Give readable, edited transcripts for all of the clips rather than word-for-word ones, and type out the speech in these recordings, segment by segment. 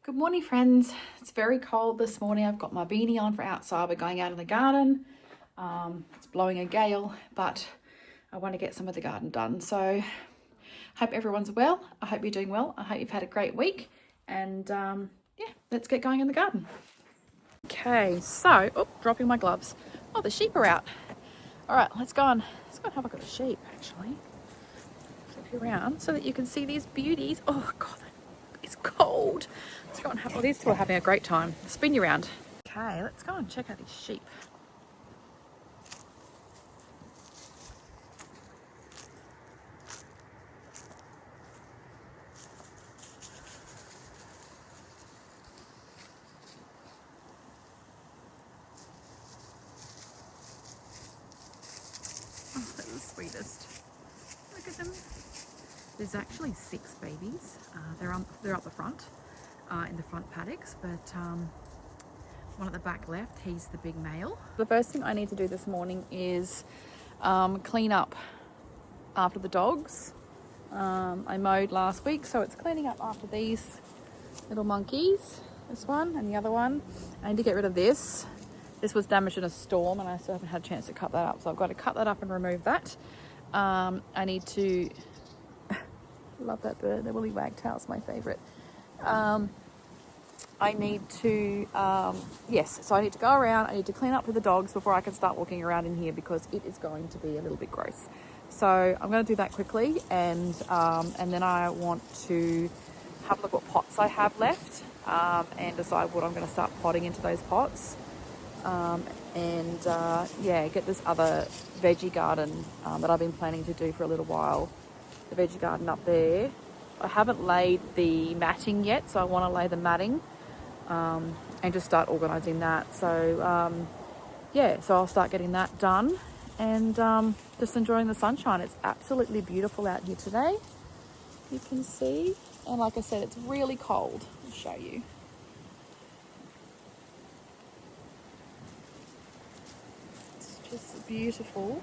Good morning, friends. It's very cold this morning. I've got my beanie on for outside. We're going out in the garden. It's blowing a gale, but I want to get some of the garden done. So hope everyone's well. I hope you're doing well. I hope you've had a great week. And yeah, let's get going in the garden. Okay, so, dropping my gloves. Oh, the sheep are out. All right, let's go and have a look at the sheep, actually. Flip you around so that you can see these beauties. Oh, God, it's cold. Let's go and have, these two are having a great time. Spin you around. Okay, let's go and check out these sheep. Oh, they're the sweetest. Look at them. There's actually 6 babies. They're up the front, in the front paddocks, but one at the back left, he's the big male. The first thing I need to do this morning is clean up after the dogs. I mowed last week, so it's cleaning up after these little monkeys. This one and the other one. I need to get rid of this. This was damaged in a storm and I still haven't had a chance to cut that up, so I've got to cut that up and remove that. I need to love that bird. The woolly wagtail's my favourite. I need to, so I need to go around. I need to clean up for the dogs before I can start walking around in here because it is going to be a little bit gross. So I'm going to do that quickly, and then I want to have a look what pots I have left, and decide what I'm going to start potting into those pots. Get this other veggie garden that I've been planning to do for a little while. The veggie garden up there. I haven't laid the matting yet, so I want to lay the matting and just start organising that. So so I'll start getting that done and just enjoying the sunshine. It's absolutely beautiful out here today. You can see, and like I said, it's really cold. I'll show you. It's just beautiful.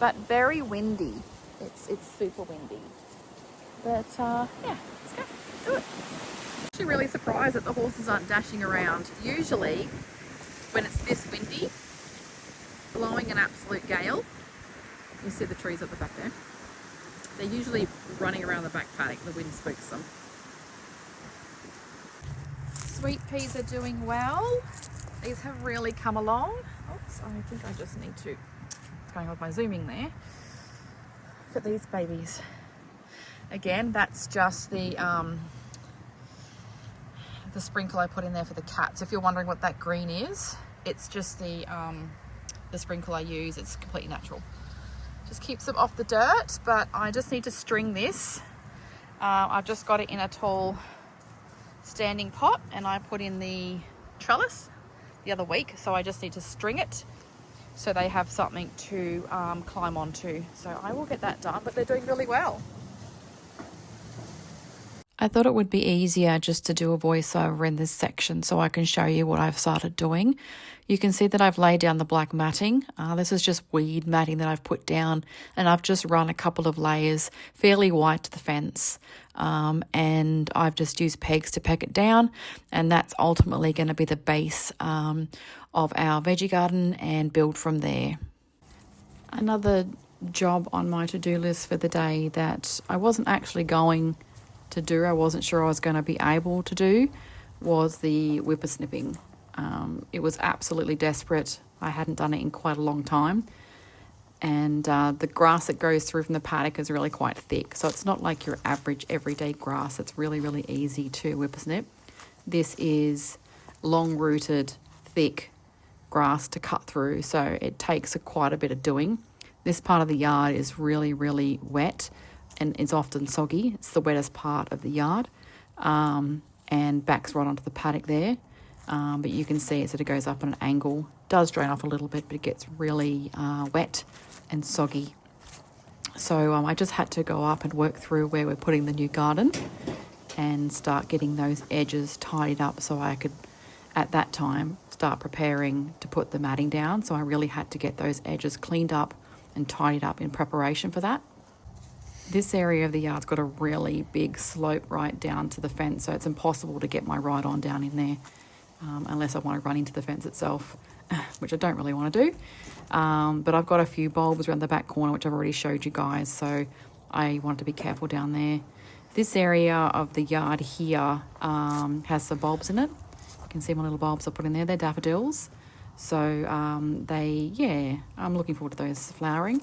But very windy. It's super windy. But let's go do it. I'm actually really surprised that the horses aren't dashing around. Usually, when it's this windy, blowing an absolute gale, you see the trees at the back there. They're usually running around the back paddock. The wind spooks them. Sweet peas are doing well. These have really come along. Oops, I think I just need to. Going with my zooming there. Look at these babies. Again, that's just the sprinkle I put in there for the cats. If you're wondering what that green is, it's just the sprinkle I use. It's completely natural. Just keeps them off the dirt, but I just need to string this. I've just got it in a tall standing pot and I put in the trellis the other week, so I just need to string it so they have something to climb onto. So I will get that done, but they're doing really well. I thought it would be easier just to do a voiceover in this section so I can show you what I've started doing. You can see that I've laid down the black matting. This is just weed matting that I've put down, and I've just run a couple of layers fairly wide to the fence. And I've just used pegs to peg it down, and that's ultimately going to be the base of our veggie garden and build from there. Another job on my to-do list for the day that I wasn't actually going to do, I wasn't sure I was going to be able to do, was the whippersnipping. It was absolutely desperate. I hadn't done it in quite a long time, and the grass that goes through from the paddock is really quite thick, so it's not like your average everyday grass. It's really, really easy to whippersnip. This is long-rooted, thick grass to cut through, so it takes quite a bit of doing. This part of the yard is really, really wet and it's often soggy. It's the wettest part of the yard, and backs right onto the paddock there. But you can see it sort of goes up on an angle. Does drain off a little bit, but it gets really wet and soggy. So I just had to go up and work through where we're putting the new garden and start getting those edges tidied up so I could, at that time, start preparing to put the matting down. So I really had to get those edges cleaned up and tidied up in preparation for that. This area of the yard's got a really big slope right down to the fence, so it's impossible to get my ride-on down in there unless I want to run into the fence itself, which I don't really want to do. But I've got a few bulbs around the back corner, which I've already showed you guys, so I wanted to be careful down there. This area of the yard here has some bulbs in it. You can see my little bulbs I put in there. They're daffodils. So I'm looking forward to those flowering.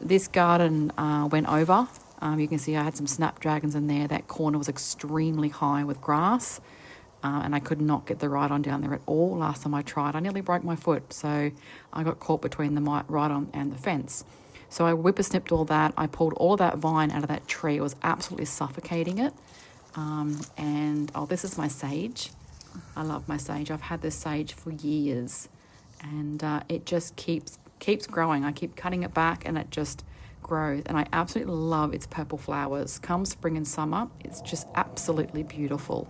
This garden went over. You can see I had some snapdragons in there. That corner was extremely high with grass, and I could not get the ride-on down there at all. Last time I tried, I nearly broke my foot, so I got caught between the ride-on and the fence. So I whippersnipped all that. I pulled all that vine out of that tree. It was absolutely suffocating it. This is my sage. I love my sage. I've had this sage for years, and it just keeps growing. I keep cutting it back and it just grows, and I absolutely love its purple flowers. Come spring and summer, it's just absolutely beautiful.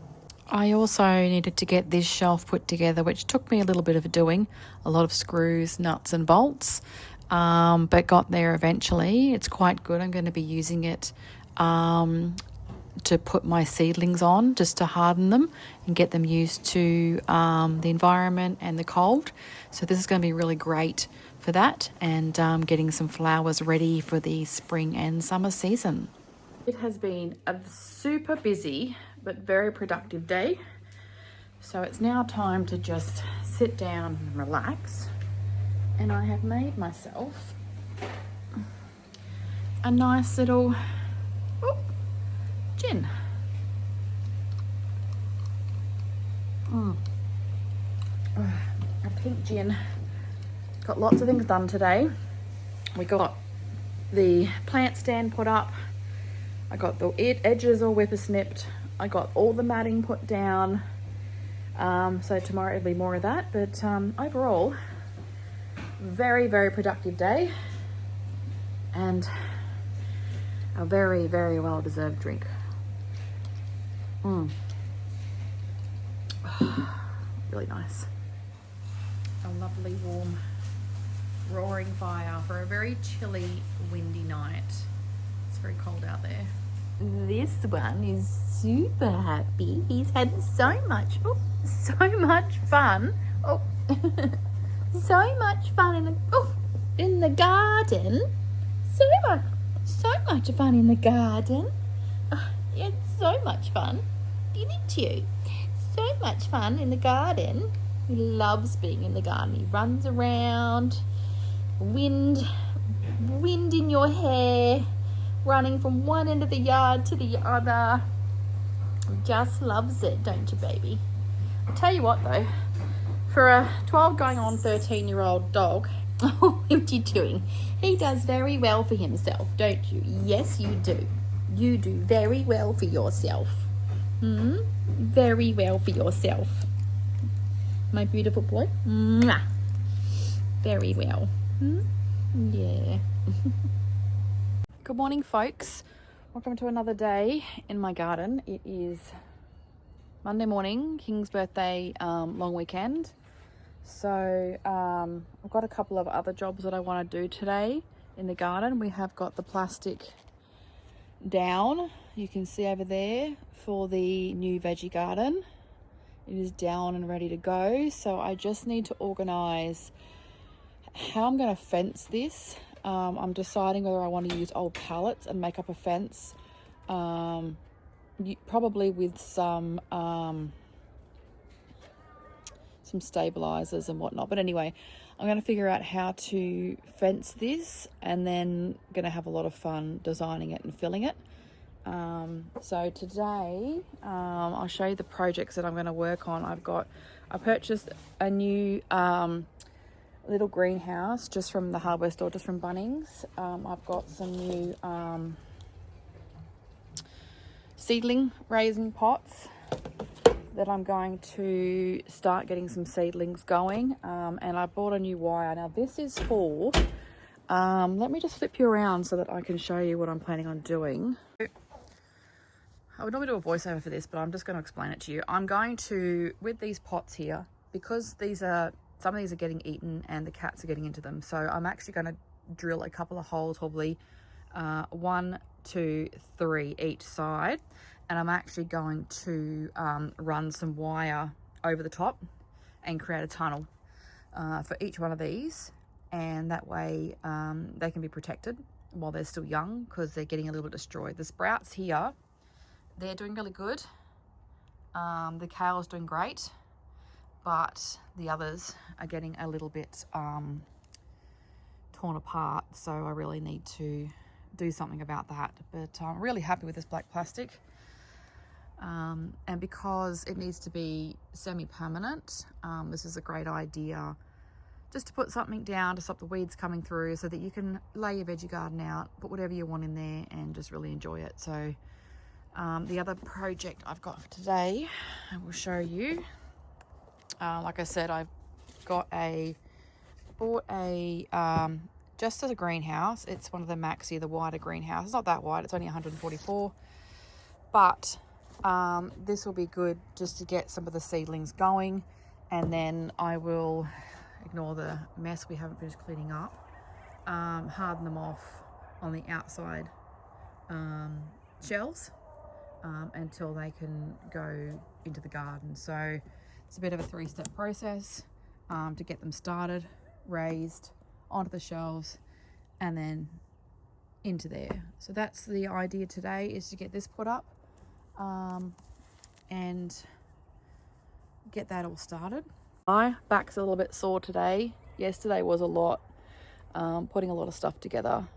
I also needed to get this shelf put together, which took me a little bit of doing, a lot of screws, nuts and bolts, but got there eventually. It's quite good. I'm going to be using it to put my seedlings on, just to harden them and get them used to the environment and the cold. So this is going to be really great for that, and getting some flowers ready for the spring and summer season. It has been a super busy but very productive day. So it's now time to just sit down and relax. And I have made myself a nice little gin. A pink gin. Got lots of things done today. We got the plant stand put up. I got the edges all whippersnipped. I got all the matting put down. So tomorrow it'll be more of that. But overall, very, very productive day. And a very, very well-deserved drink. Really nice. A lovely warm roaring fire for a very chilly, windy night. It's very cold out there. This one is super happy. He's had so much fun. So much fun in the garden. So much fun in the garden. You had so much fun, didn't you? So much fun in the garden. He loves being in the garden. He runs around, wind in your hair, running from one end of the yard to the other. Just loves it, don't you, baby? I'll tell you what though, for a 12 going on 13-year-old dog, what are you doing? He does very well for himself, don't you? Yes, you do. You do very well for yourself. Very well for yourself. My beautiful boy. Mwah. Very well. Yeah. Good morning, folks. Welcome to another day in my garden. It is Monday morning, King's birthday long weekend. So I've got a couple of other jobs that I want to do today in the garden. We have got the plastic down, you can see over there, for the new veggie garden. It is down and ready to go. So I just need to organize how I'm going to fence this. I'm deciding whether I want to use old pallets and make up a fence, probably with some stabilizers and whatnot. But anyway, I'm going to figure out how to fence this, and then going to have a lot of fun designing it and filling it. So today I'll show you the projects that I'm going to work on. I purchased a new little greenhouse just from the hardware store, just from Bunnings. I've got some new seedling raising pots that I'm going to start getting some seedlings going, and I bought a new wire. Now this is for let me just flip you around so that I can show you what I'm planning on doing. I would normally do a voiceover for this, but I'm just going to explain it to you. I'm going to, with these pots here, because some of these are getting eaten and the cats are getting into them. So I'm actually going to drill a couple of holes, probably 1, 2, 3 each side. And I'm actually going to run some wire over the top and create a tunnel for each one of these. And that way they can be protected while they're still young, because they're getting a little bit destroyed. The sprouts here, they're doing really good. The kale is doing great, but the others are getting a little bit torn apart. So I really need to do something about that. But I'm really happy with this black plastic. And because it needs to be semi-permanent, this is a great idea, just to put something down to stop the weeds coming through, so that you can lay your veggie garden out, put whatever you want in there and just really enjoy it. So the other project I've got for today, I will show you. Like I said, I've bought a just as a greenhouse. It's one of the Maxi, the wider greenhouse. It's not that wide, it's only 144, but this will be good just to get some of the seedlings going, and then I will ignore the mess we haven't finished cleaning up, harden them off on the outside shelves until they can go into the garden. So it's a bit of a 3-step process to get them started, raised, onto the shelves, and then into there. So that's the idea today, is to get this put up and get that all started. My back's a little bit sore today. Yesterday was a lot, putting a lot of stuff together.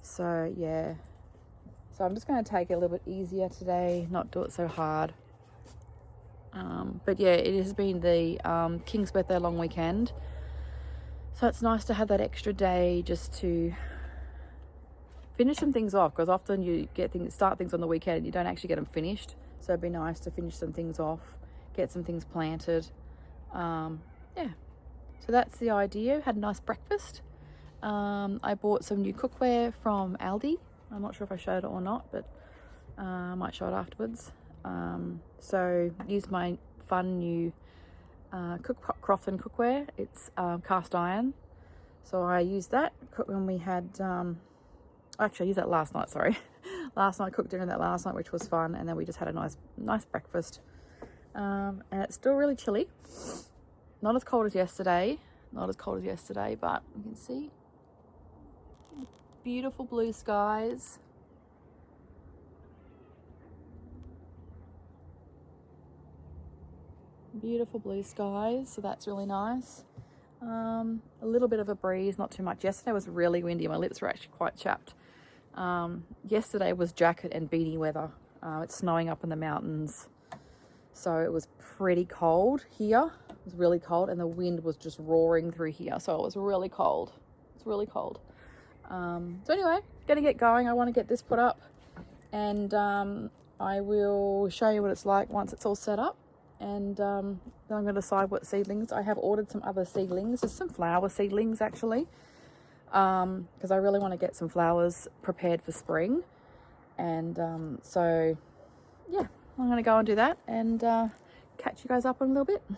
So yeah, so I'm just going to take it a little bit easier today, not do it so hard. But yeah, it has been the King's birthday long weekend, so it's nice to have that extra day just to finish some things off, because often you start things on the weekend and you don't actually get them finished. So it'd be nice to finish some things off, get some things planted. Yeah, so that's the idea. Had a nice breakfast. I bought some new cookware from Aldi. I'm not sure if I showed it or not, but I might show it afterwards. So used my fun new Crofton cookware. It's cast iron, so I used that when we had actually I used that last night, sorry. Last night, cooked dinner that last night, which was fun, and then we just had a nice breakfast. And it's still really chilly, not as cold as yesterday, but you can see beautiful blue skies. Beautiful blue skies, so that's really nice. A little bit of a breeze, not too much. Yesterday was really windy. My lips were actually quite chapped. Yesterday was jacket and beanie weather. It's snowing up in the mountains, so it was pretty cold here. It was really cold, and the wind was just roaring through here, so it was really cold. It's really cold. So anyway, gonna get going. I want to get this put up, and I will show you what it's like once it's all set up. And then I'm going to decide what seedlings. I have ordered some other seedlings, just some flower seedlings actually, because I really want to get some flowers prepared for spring. And so yeah, I'm going to go and do that, and catch you guys up in a little bit. I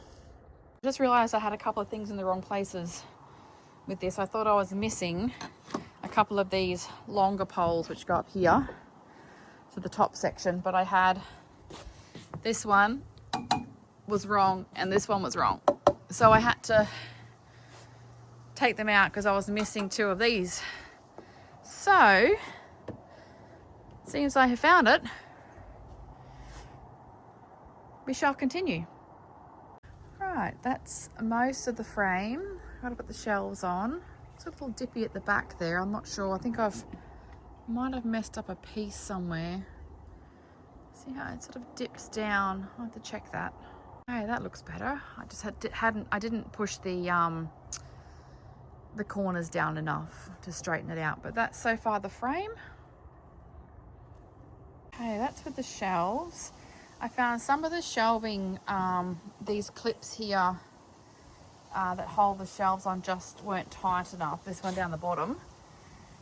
just realized I had a couple of things in the wrong places with this. I thought I was missing a couple of these longer poles which go up here to the top section, but I had this one was wrong and this one was wrong, so I had to take them out because I was missing 2 of these. So seems I have found it. We shall continue. Right, that's most of the frame. Got to put the shelves on. It's a little dippy at the back there. I'm not sure. I think might have messed up a piece somewhere. See how it sort of dips down. I'll have to check that. Okay, that looks better. I just I didn't push the corners down enough to straighten it out, but that's so far the frame. Okay, that's with the shelves. I found some of the shelving, these clips here that hold the shelves on just weren't tight enough. This one down the bottom,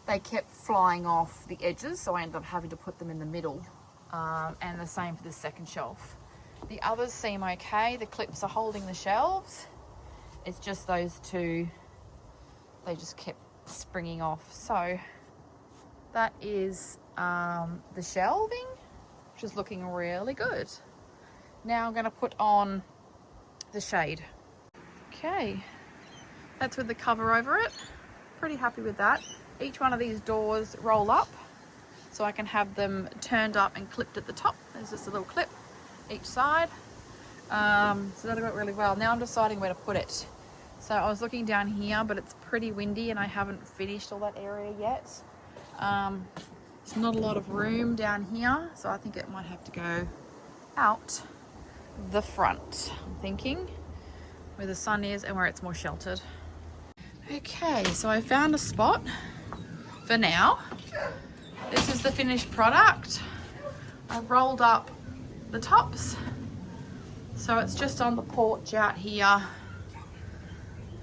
they kept flying off the edges, so I ended up having to put them in the middle. And the same for the second shelf. The others seem okay. The clips are holding the shelves. It's just those two, they just kept springing off. So that is the shelving, which is looking really good. Now I'm going to put on the shade. Okay, that's with the cover over it. Pretty happy with that. Each one of these doors roll up, so I can have them turned up and clipped at the top. There's just a little clip each side. So that'll work really well. Now I'm deciding where to put it. So I was looking down here, but it's pretty windy and I haven't finished all that area yet. There's not a lot of room down here, so I think it might have to go out the front, I'm thinking, where the sun is and where it's more sheltered. Okay, so I found a spot for now. This is the finished product. I've rolled up the tops, so it's just on the porch out here,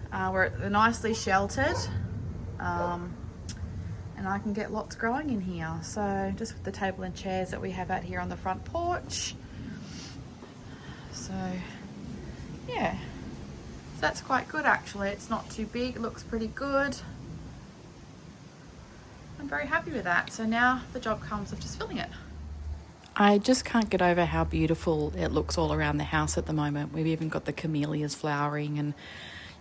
where they're nicely sheltered, and I can get lots growing in here. So just with the table and chairs that we have out here on the front porch. So yeah, so that's quite good actually. It's not too big, it looks pretty good. I'm very happy with that. So now the job comes of just filling it. I just can't get over how beautiful it looks all around the house at the moment. We've even got the camellias flowering and,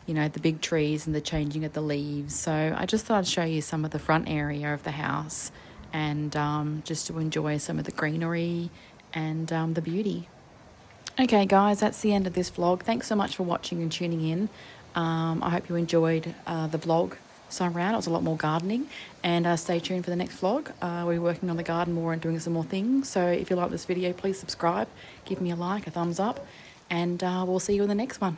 you know, the big trees and the changing of the leaves. So I just thought I'd show you some of the front area of the house and just to enjoy some of the greenery and the beauty. Okay guys, that's the end of this vlog. Thanks so much for watching and tuning in. I hope you enjoyed the vlog this time around. It was a lot more gardening, and stay tuned for the next vlog. We're working on the garden more and doing some more things. So if you like this video, please subscribe, give me a like, a thumbs up, and we'll see you in the next one.